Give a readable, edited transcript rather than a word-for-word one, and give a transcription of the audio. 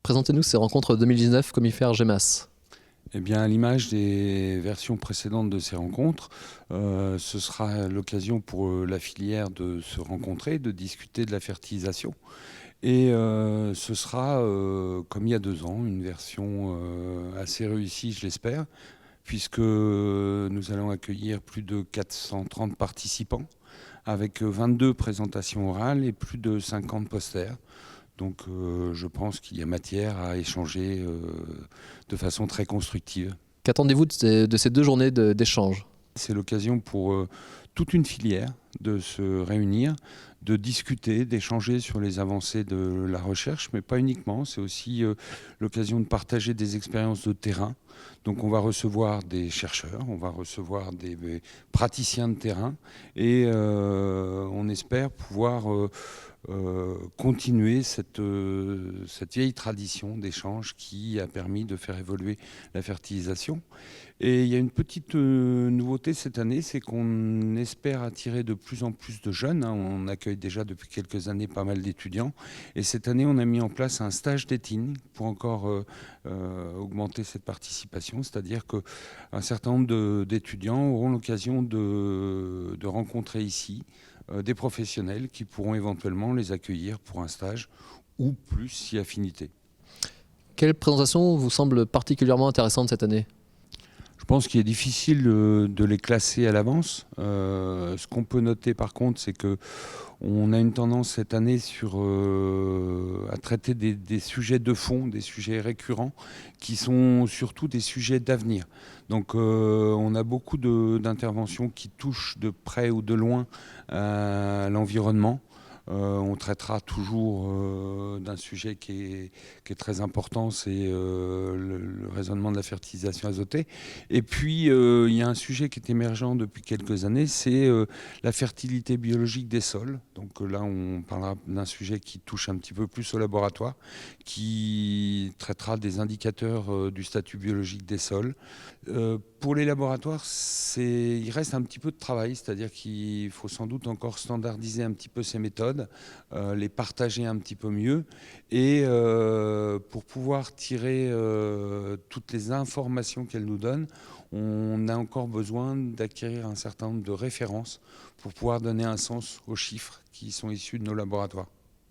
Présentez-nous ces rencontres 2019 Comifères GEMAS. Eh bien, à l'image des versions précédentes de ces rencontres, ce sera l'occasion pour la filière de se rencontrer, de discuter de la fertilisation. Et ce sera, comme il y a 2 ans, une version assez réussie, je l'espère, puisque nous allons accueillir plus de 430 participants, avec 22 présentations orales et plus de 50 posters. Donc je pense qu'il y a matière à échanger de façon très constructive. Qu'attendez-vous de ces 2 journées d'échange? C'est l'occasion pour toute une filière de se réunir, de discuter, d'échanger sur les avancées de la recherche, mais pas uniquement. C'est aussi l'occasion de partager des expériences de terrain. Donc on va recevoir des chercheurs, on va recevoir des praticiens de terrain et on espère pouvoir continuer cette vieille tradition d'échange qui a permis de faire évoluer la fertilisation. Et il y a une petite nouveauté cette année, c'est qu'on espère attirer de plus en plus de jeunes. On accueille déjà depuis quelques années pas mal d'étudiants. Et cette année, on a mis en place un stage d'éthine pour encore augmenter cette participation. C'est-à-dire qu'un certain nombre d'étudiants auront l'occasion de rencontrer ici des professionnels qui pourront éventuellement les accueillir pour un stage ou plus si affinité. Quelle présentation vous semble particulièrement intéressante cette année? Je pense qu'il est difficile de les classer à l'avance. Ce qu'on peut noter par contre, c'est qu'on a une tendance cette année à traiter des sujets de fond, des sujets récurrents, qui sont surtout des sujets d'avenir. Donc on a beaucoup d'interventions qui touchent de près ou de loin à l'environnement. On traitera toujours d'un sujet qui est très important, c'est le raisonnement de la fertilisation azotée. Et puis, il y a un sujet qui est émergent depuis quelques années, c'est la fertilité biologique des sols. Donc là, on parlera d'un sujet qui touche un petit peu plus au laboratoire, qui traitera des indicateurs du statut biologique des sols. Pour les laboratoires, il reste un petit peu de travail, c'est-à-dire qu'il faut sans doute encore standardiser un petit peu ces méthodes, les partager un petit peu mieux, et pour pouvoir tirer toutes les informations qu'elles nous donnent, on a encore besoin d'acquérir un certain nombre de références pour pouvoir donner un sens aux chiffres qui sont issus de nos laboratoires.